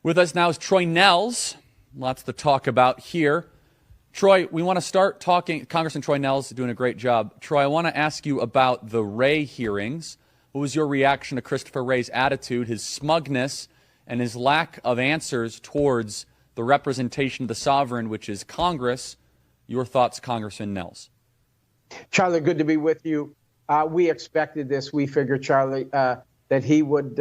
With us now is Troy Nehls. Lots to talk about here. Troy, we want to start talking. Congressman Troy Nehls is doing a great job. Troy, I want to ask you about the Wray hearings. What was your reaction to Christopher Wray's attitude, his smugness, and his lack of answers towards the representation of the sovereign, which is Congress? Your thoughts, Congressman Nehls. Charlie, good to be with you. We expected this. We figured, Charlie, that he would,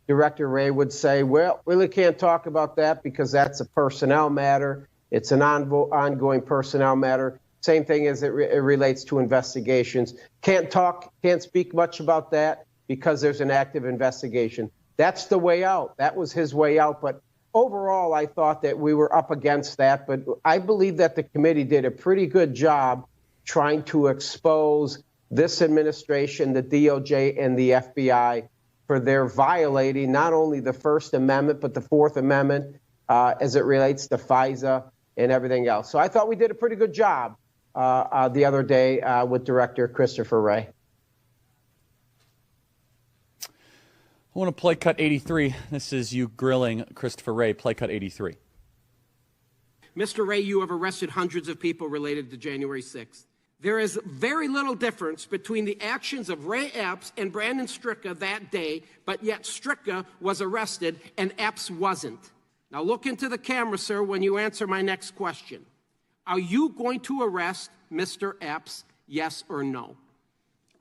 Director Wray would say, well, really can't talk about that because that's a personnel matter. It's an ongoing personnel matter. Same thing as it relates to investigations. Can't speak much about that because there's an active investigation. That's the way out. That was his way out. But overall, I thought that we were up against that. But I believe that the committee did a pretty good job trying to expose this administration, the DOJ, and the FBI for their violating not only the First Amendment, but the Fourth Amendment as it relates to FISA and everything else. So I thought we did a pretty good job the other day with Director Christopher Wray. I want to play cut 83. This is you grilling Christopher Wray. Play cut 83. Mr. Wray, you have arrested hundreds of people related to January 6th. There is very little difference between the actions of Ray Epps and Brandon Stricka that day, but yet Stricka was arrested and Epps wasn't. Now look into the camera, sir, when you answer my next question. Are you going to arrest Mr. Epps, yes or no?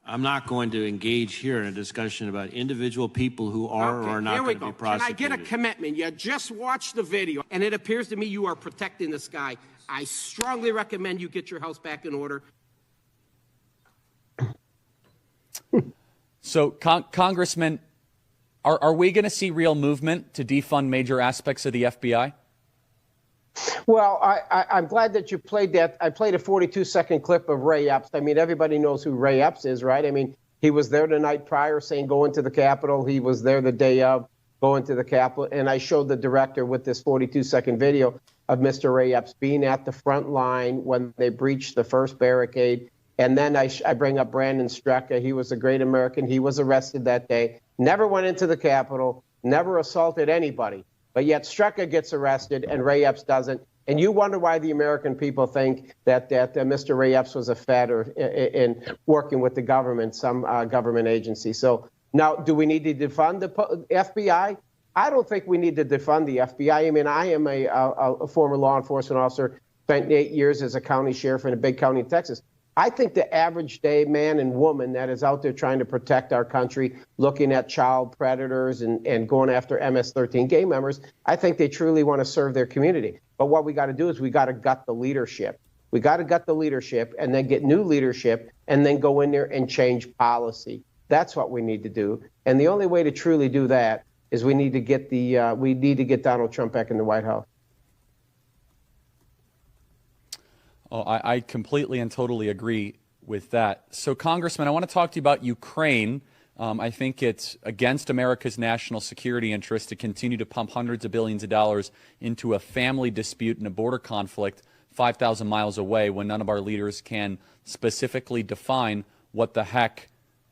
I'm not going to engage here in a discussion about individual people who are or are not going to be prosecuted. Can I get a commitment? You just watched the video, and it appears to me you are protecting this guy. I strongly recommend you get your house back in order. So, Congressman, are we going to see real movement to defund major aspects of the FBI? Well, I'm glad that you played that. I played a 42-second clip of Ray Epps. I mean, everybody knows who Ray Epps is, right? I mean, he was there the night prior saying go into the Capitol. He was there the day of going to the Capitol. And I showed the director with this 42-second video of Mr. Ray Epps being at the front line when they breached the first barricade. And then I bring up Brandon Stricka. He was a great American. He was arrested that day, never went into the Capitol, never assaulted anybody. But yet Stricka gets arrested and Ray Epps doesn't. And you wonder why the American people think that Mr. Ray Epps was a Fed or in working with the government, some government agency. So now, do we need to defund the FBI? I don't think we need to defund the FBI. I mean, I am a former law enforcement officer, spent 8 years as a county sheriff in a big county in Texas. I think the average day man and woman that is out there trying to protect our country, looking at child predators and going after MS-13 gang members, I think they truly want to serve their community. But what we got to do is we got to gut the leadership. We got to gut the leadership and then get new leadership and then go in there and change policy. That's what we need to do. And the only way to truly do that is we need to get Donald Trump back in the White House. Oh, I completely and totally agree with that. So, Congressman, I want to talk to you about Ukraine. I think it's against America's national security interest to continue to pump hundreds of billions of dollars into a family dispute and a border conflict 5,000 miles away when none of our leaders can specifically define what the heck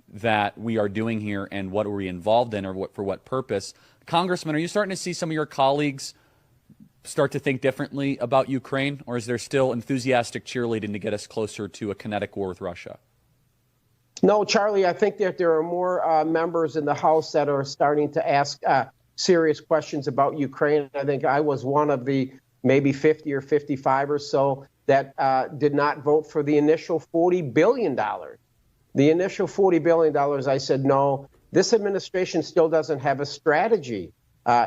that we are doing here and what are we involved in or for what purpose. Congressman, are you starting to see some of your colleagues start to think differently about Ukraine, or is there still enthusiastic cheerleading to get us closer to a kinetic war with Russia? No, Charlie, I think that there are more members in the House that are starting to ask serious questions about Ukraine. I think I was one of the maybe 50 or 55 or so that did not vote for the initial $40 billion. The initial $40 billion, I said, no, this administration still doesn't have a strategy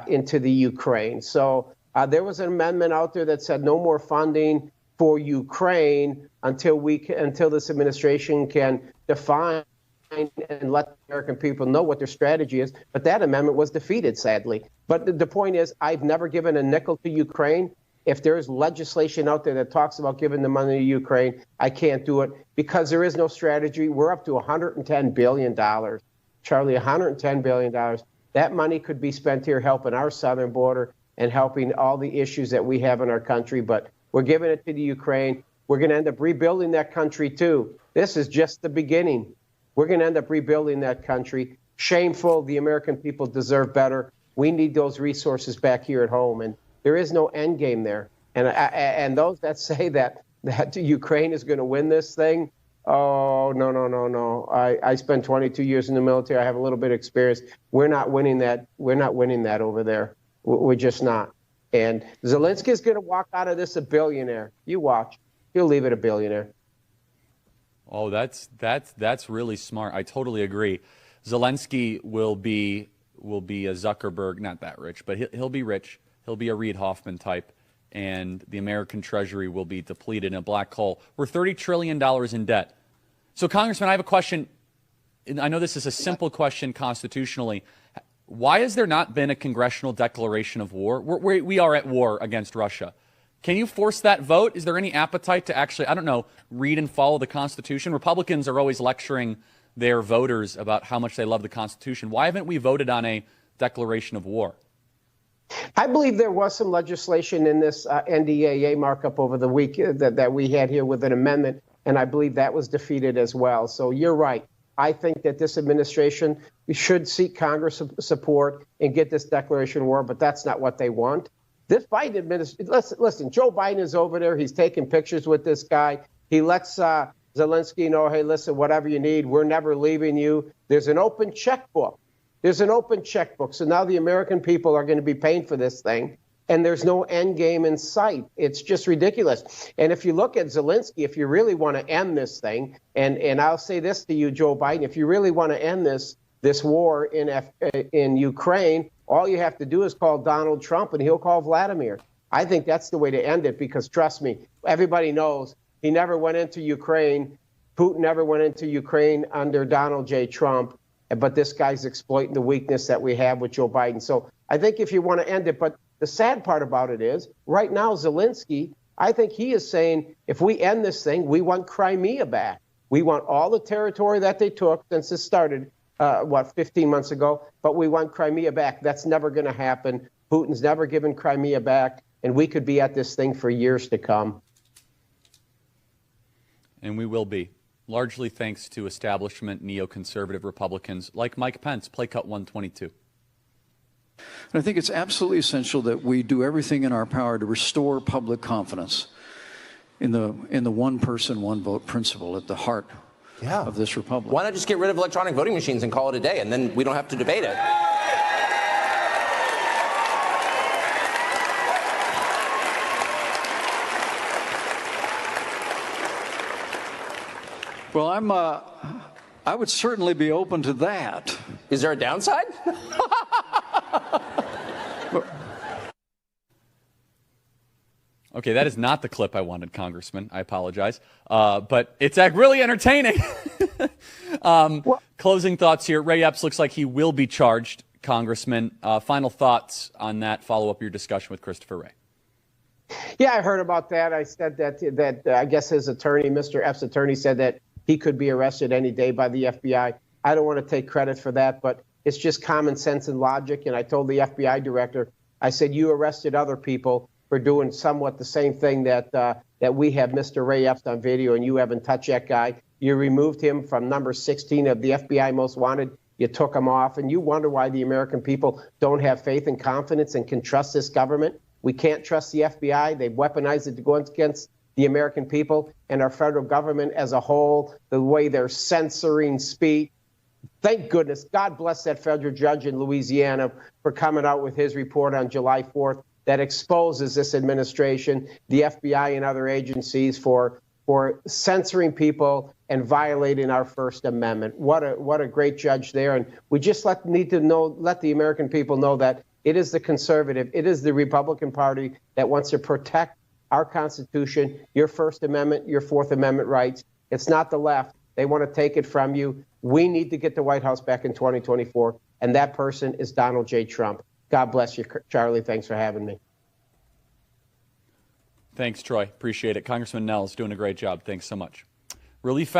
into the Ukraine. So there was an amendment out there that said no more funding for Ukraine until this administration can define and let the American people know what their strategy is. But that amendment was defeated, sadly. But the point is, I've never given a nickel to Ukraine. If there is legislation out there that talks about giving the money to Ukraine, I can't do it because there is no strategy. We're up to $110 billion. Charlie, $110 billion. That money could be spent here helping our southern border and helping all the issues that we have in our country. But we're giving it to the Ukraine. We're going to end up rebuilding that country, too. This is just the beginning. We're going to end up rebuilding that country. Shameful. The American people deserve better. We need those resources back here at home. And there is no end game there. And those that say that Ukraine is going to win this thing, oh, no. I spent 22 years in the military. I have a little bit of experience. We're not winning that. We're not winning that over there. We're just not. And Zelensky is going to walk out of this a billionaire. You watch. He'll leave it a billionaire. Oh, that's really smart. I totally agree. Zelensky will be a Zuckerberg, not that rich, but he'll be rich. He'll be a Reid Hoffman type, and the American Treasury will be depleted in a black hole. We're $30 trillion in debt. So, Congressman, I have a question. I know this is a simple question constitutionally. Why has there not been a congressional declaration of war? We are at war against Russia. Can you force that vote? Is there any appetite to actually, I don't know, read and follow the Constitution? Republicans are always lecturing their voters about how much they love the Constitution. Why haven't we voted on a declaration of war? I believe there was some legislation in this NDAA markup over the week that we had here with an amendment, and I believe that was defeated as well. So you're right. I think that this administration should seek Congress support and get this declaration of war, but that's not what they want. This Biden administration, listen, Joe Biden is over there. He's taking pictures with this guy. He lets Zelensky know, hey, listen, whatever you need, we're never leaving you. There's an open checkbook. So now the American people are going to be paying for this thing, and there's no end game in sight. It's just ridiculous. And if you look at Zelensky, if you really want to end this thing, and I'll say this to you, Joe Biden, if you really want to end this war in Ukraine, all you have to do is call Donald Trump, and he'll call Vladimir. I think that's the way to end it, because trust me, everybody knows he never went into Ukraine. Putin never went into Ukraine under Donald J. Trump. But this guy's exploiting the weakness that we have with Joe Biden. So I think if you want to end it, but the sad part about it is right now, Zelensky, I think he is saying, if we end this thing, we want Crimea back. We want all the territory that they took since it started, 15 months ago, but we want Crimea back. That's never going to happen. Putin's never given Crimea back, and we could be at this thing for years to come. And we will be. Largely thanks to establishment neoconservative Republicans like Mike Pence, play cut 122. And I think it's absolutely essential that we do everything in our power to restore public confidence in the one person, one vote principle at the heart of this republic. Why not just get rid of electronic voting machines and call it a day, and then we don't have to debate it? Well, I would certainly be open to that. Is there a downside? Okay, that is not the clip I wanted, Congressman. I apologize. But it's really entertaining. Closing thoughts here. Ray Epps looks like he will be charged, Congressman. Final thoughts on that. Follow up your discussion with Christopher Wray. Yeah, I heard about that. I said that I guess his attorney, Mr. Epps' attorney, said that he could be arrested any day by the FBI. I don't want to take credit for that, but it's just common sense and logic. And I told the FBI director, I said, you arrested other people for doing somewhat the same thing that we have Mr. Ray Epps on video, and you haven't touched that guy. You removed him from number 16 of the FBI most wanted. You took him off, and you wonder why the American people don't have faith and confidence and can trust this government. We can't trust the FBI. They've weaponized it to go against the American people and our federal government as a whole, the way they're censoring speech. Thank goodness. God bless that federal judge in Louisiana for coming out with his report on July 4th that exposes this administration, the FBI and other agencies for censoring people and violating our First Amendment. What a great judge there. And we just let the American people know that it is the conservative, it is the Republican Party that wants to protect our Constitution, your First Amendment, your Fourth Amendment rights. It's not the left. They want to take it from you. We need to get the White House back in 2024, and that person is Donald J. Trump. God bless you, Charlie. Thanks for having me. Thanks, Troy. Appreciate it. Congressman Nehls doing a great job. Thanks so much. Really fast.